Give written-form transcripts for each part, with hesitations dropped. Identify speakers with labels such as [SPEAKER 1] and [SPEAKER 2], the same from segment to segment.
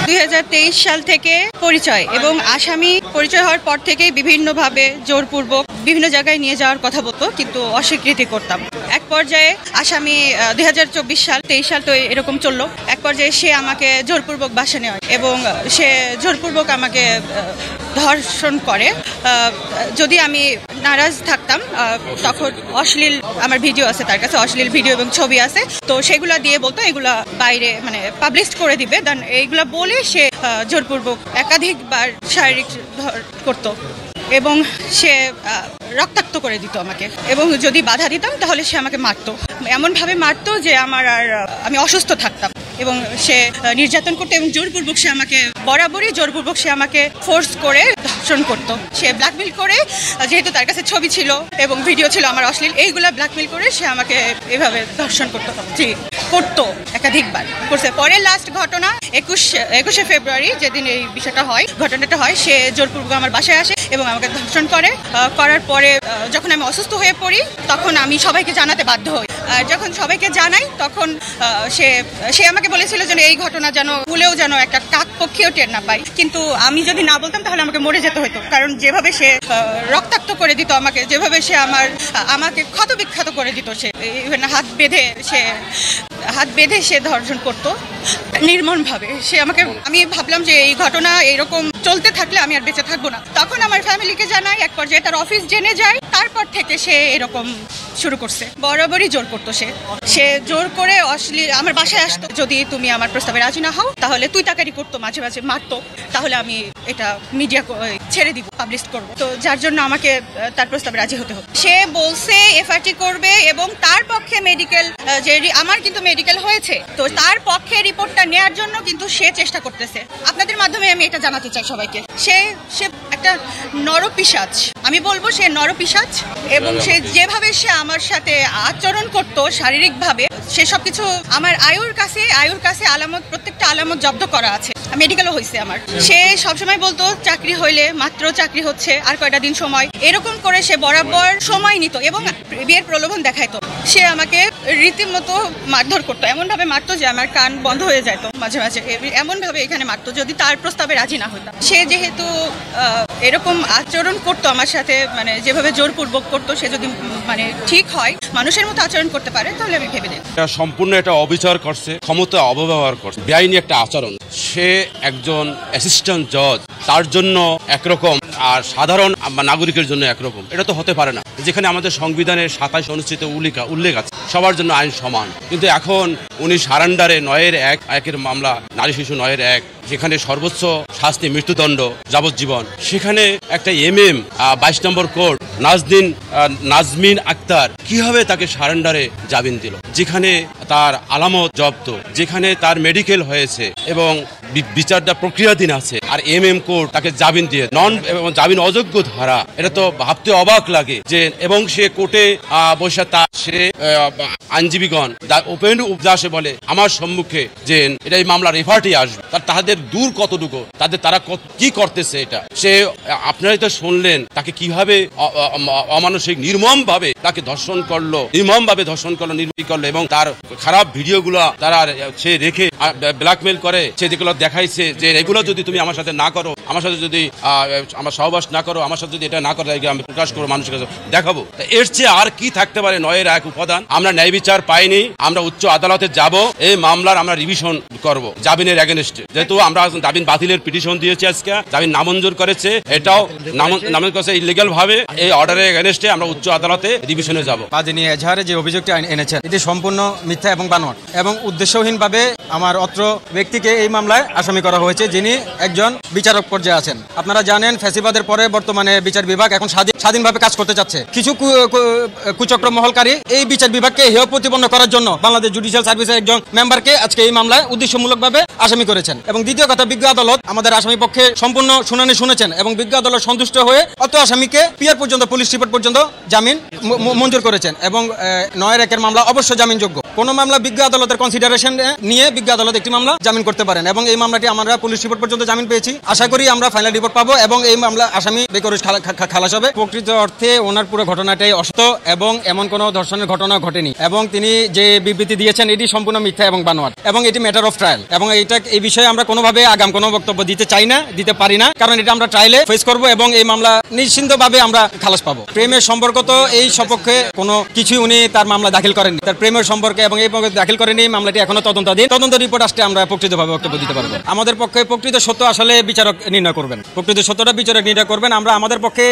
[SPEAKER 1] 2023 সাল থেকে পরিচয় এবং আসামি পরিচয় হওয়ার পর থেকেই বিভিন্নভাবে জোরপূর্বক বিভিন্ন জায়গায় নিয়ে যাওয়ার কথা বলতো, কিন্তু অস্বীকৃতি করতাম। এক পর্যায়ে আসামি 2024 সাল 23 সাল তো এরকম চললো। এক পর্যায়ে সে আমাকে জোরপূর্বক বাসা নেওয়া এবং সে জোরপূর্বক আমাকে ধর্ষণ করে। যদি আমি নারাজ থাকতাম তখন অশ্লীল আমার ভিডিও আছে, তার কাছে অশ্লীল ভিডিও এবং ছবি আছে, তো সেগুলা দিয়ে বলতো এগুলা বাইরে মানে পাবলিশ করে দিবে। দেন এইগুলা বলে সে জোরপূর্বক একাধিকবার শারীরিক করতো এবং সে রক্তাক্ত করে দিত আমাকে, এবং যদি বাধা দিতাম তাহলে সে আমাকে মারতো, এমনভাবে মারতো যে আমি অসুস্থ থাকতাম। এবং সে নির্যাতন করতো এবং জোরপূর্বক সে আমাকে বরাবরই জোরপূর্বক সে আমাকে ফোর্স করে ধর্ষণ করতো। সে ব্ল্যাকমেল করে, যেহেতু তার কাছে ছবি ছিল এবং ভিডিও ছিল আমার অশ্লীল, এইগুলা ব্ল্যাকমেল করে সে আমাকে এভাবে ধর্ষণ করতো। জি, করতো, একাধিকবার করছে। পরে লাস্ট ঘটনা 21শে ফেব্রুয়ারি যেদিন এই বিষয়টা হয়, ঘটনাটা হয়, সে জোরপূর্বক আমার বাসায় আসে এবং আমাকে ধর্ষণ করে। করার পরে যখন আমি অসুস্থ হয়ে পড়ি তখন আমি সবাইকে জানাতে বাধ্য হই। আর যখন সবাইকে জানাই তখন সে আমাকে বলেছিল যেন এই ঘটনা যেন ভুলেও যেন একটা কাকপক্ষীও টের না পাই, কিন্তু আমি যদি না বলতাম তাহলে আমাকে মরে যেতে হতো। কারণ যেভাবে সে রক্তাক্ত করে দিত আমাকে, যেভাবে সে আমাকে ক্ষতবিক্ষত করে দিত, সে হাত বেঁধে সে ধর্ষণ করতো নির্মমভাবে। সে আমাকে, আমি ভাবলাম যে এই ঘটনা এইরকম চলতে থাকলে আমি আর বেঁচে থাকবো না। তখন আমার ফ্যামিলিকে জানাই, এক পর্যায়ে তার অফিস জেনে যায়, তারপর থেকে সে এরকম শুরু করছে। বরাবরই জোর করতো, সে জোর করে অশ্লীল আমার বাসায় আসতো। যদি তুমি আমার প্রস্তাবে রাজি না হও তাহলে তুই তাকারি করতো, মাঝে মাঝে মারতো, তাহলে আমি এটা মিডিয়া ছেড়ে দিব, পাবলিশ করবো। তো যার জন্য আমাকে তার প্রস্তাবে রাজি হতে হবে। সে বলছে এফআইটি করবে এবং তার পক্ষে মেডিকেল, যে আমার কিন্তু মেডিকেল হয়েছে, তো তার পক্ষে রিপোর্টটা নেয়ার জন্য কিন্তু সে চেষ্টা করতেছে। আপনাদের মাধ্যমে আমি এটা জানাতে চাই সবাইকে, সে একটা নরপিশাচ, আমি বলবো সে নরপিশাচ। এবং সে যেভাবে সে আমার সাথে আচরণ করতো শারীরিকভাবে, সে সবকিছু আমার আয়ুর কাছে আলামত, প্রত্যেকটা আলামত জব্দ করা আছে, মেডিকেলও হয়েছে আমার। সে সবসময় বলতো চাকরি হইলে, মাত্র চাকরি হচ্ছে, আর কয়টা দিন সময়, এরকম করে সে বরাবর সময় নিত এবং বিয়ের প্রলোভন দেখাইতো। সে আমাকে রীতিমতো মারধর করতো, এমনভাবে মারতো যে আমার কান বন্ধ হয়ে যেত মাঝে মাঝে, এমনভাবে এখানে মারতো যদি তার প্রস্তাবে রাজি না হতাম। সে যেহেতু এরকম আচরণ করতো আমার সাথে, মানে যেভাবে জোরপূর্বক করতো, সে যদি মানে ঠিক হয়, মানুষের মতো আচরণ করতে পারে, তাহলে আমি ভেবে দিই
[SPEAKER 2] এটা সম্পূর্ণ একটা অবিচার করছে, ক্ষমতা অপব্যবহার করছে, বেআইনি একটা আচরণ। সে একজন অ্যাসিস্ট্যান্ট জজ, তার জন্য একরকম আর সাধারণ নাগরিকের জন্য একরকম, এটা তো হতে পারে না। যেখানে আমাদের সংবিধানের 27 অনুচ্ছেদ উল্লেখ আছে সবার জন্য আইন সমান, কিন্তু এখন উনি সারেন্ডারে 9-1 মামলা, নারী শিশু 9-1, যেখানে সর্বোচ্চ শাস্তি মৃত্যুদণ্ড যাবজ্জীবন, সেখানে একটা 22 নম্বর কোর্ট নাজমিন আক্তার কিভাবে তাকে সারেন্ডারে জামিন দিল, যেখানে তার আলামত জব্দ, যেখানে তার মেডিকেল হয়েছে এবং বিচারটা প্রক্রিয়াধীন আছে, আর কোর্ট তাকে জামিন দিয়ে জামিন অযোগ্য ধারা। এটা তো ভাবতে অবাক লাগে যে, এবং সে কোর্টে বসে সে আইনজীবীগণ ওপেন উপদাসে বলে আমার সম্মুখে যে এটা এই মামলা রেফার্টি আসবে, তাদের দূর কতটুকু, তারা কি করতেছে এটা সে আপনারাই তো শুনলেন, তাকে কিভাবে অমানসিক নির্মম ভাবে তাকে ধর্ষণ করলো, নির্মম করলো এবং তার খারাপ ভিডিওগুলো তারা সে রেখে ব্ল্যাকমেল করে, সে যেগুলো দেখাইছে যে এগুলো যদি তুমি আমার সাথে না করো, আমার সাথে যদি আমার সহবাস না করো, আমার সাথে যদি এটা না করো, আমি প্রকাশ করবো, মানুষের কাছে দেখাবো। এর চেয়ে আর কি থাকতে পারে 9-1 উপাদান? আমরা ন্যায় বিচার পাইনি, আমরা উচ্চ আদালতে যাব, এই মামলার আমরা রিভিশন করব জামিনের এগেনস্টে। যেহেতু আমরা জামিন বাতিলের পিটিশন দিয়েছি, আজকে জামিন নামঞ্জুর করেছে, এটাও নামঞ্জুর করেছে ইলিগাল ভাবে, এই অর্ডারের এগেনস্টে আমরা উচ্চ আদালতে রিভিশনে যাব।
[SPEAKER 3] কাজী এজাহারে যে অভিযোগটি এনেছেন এটি সম্পূর্ণ মিথ্যা এবং বানোয়াট এবং উদ্দেশ্যহীনভাবে আমার অত্র ব্যক্তিকে এই মামলায় আসামি করা হয়েছে, যিনি একজন বিচারক পর্যায়ে আছেন। আপনারা জানেন ফ্যাসিবাদের পরে বর্তমানে বিচার বিভাগ এখন স্বাধীনভাবে কাজ করতে চাচ্ছে। কিছু কুচক্র মহলকারী এই বিচার বিভাগকে হেয় প্রতিপন্ন করার জন্য বাংলাদেশ জুডিশিয়াল সার্ভিসের একজন মেম্বারকে আজকে এই মামলায় উদ্দেশ্যমূলকভাবে আসামি করেছেন। এবং দ্বিতীয় কথা, বিজ্ঞ আদালত আমাদের আসামি পক্ষে সম্পূর্ণ শুনানি শুনেছেন এবং বিজ্ঞ আদালত সন্তুষ্ট হয়ে অত আসামিকে পিআর পর্যন্ত, পুলিশ রিপোর্ট পর্যন্ত জামিন মঞ্জুর করেছেন এবং 9-1 মামলা অবশ্য জামিনযোগ্য। কোন মামলা বিজ্ঞ আদালতের কনসিডারেশন নিয়ে বিজ্ঞ আদালত একটি মামলা জামিন করতে পারেন এবং এই মামলাটি আমরা পুলিশ রিপোর্ট পর্যন্ত জামিন পেয়েছি। আশা করি আমরা ফাইনাল রিপোর্ট পাবো এবং এই মামলা আসামি বেকরুজ খালাস হবে। প্রকৃত অর্থে ওনার পুরো ঘটনাটাই অসত্য এবং এমন কোনো ধর্ষণের ঘটনা ঘটেনি এবং তিনি যে বিবৃতি দিয়েছেন এটি সম্পূর্ণ মিথ্যা এবং বানোয়াট এবং এটি ম্যাটার অফ ট্রায়াল এবং এই বিষয়ে আমরা কোনোভাবে আগাম কোনো বক্তব্য দিতে চাই না, দিতে পারি না, কারণ এটা আমরা ট্রায়ালে ফেস করব এবং এই মামলা নিশ্চিন্তভাবে আমরা খালাস পাবো। প্রেমের সম্পর্ক তো এই সপক্ষে কোনো কিছু উনি তার মামলা দাখিল করেননি, তার প্রেমের সম্পর্কে এবং এই দাখিল করেনি। মামলাটি এখনো তদন্তাধীন, তদন্ত রিপোর্ট আসলে আমরা প্রকৃতভাবে বক্তব্য দিতে পারবো। আমাদের পক্ষে প্রকৃত সত্য আসলে বিচারক নির্ণয় করবেন, প্রকৃত সত্যটা বিচারক নির্ণয় করবেন। আমরা আমাদের পক্ষে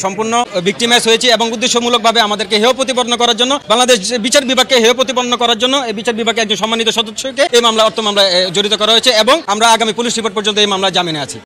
[SPEAKER 3] সম্পূর্ণ ভিক্টিমাইজ হয়েছি এবং উদ্দেশ্যমূলকভাবে আমাদেরকে হেয় প্রতিপন্ন করার জন্য, বাংলাদেশ বিচার বিভাগকে হেয় প্রতিপন্ন করার জন্য এই বিচার বিভাগে একজন সম্মানিত সদস্যকে এই মামলা অর্থ মামলায় জড়িত করা হয়েছে এবং আমরা আগামী পুলিশ রিপোর্ট পর্যন্ত এই মামলা জামিনে আছি।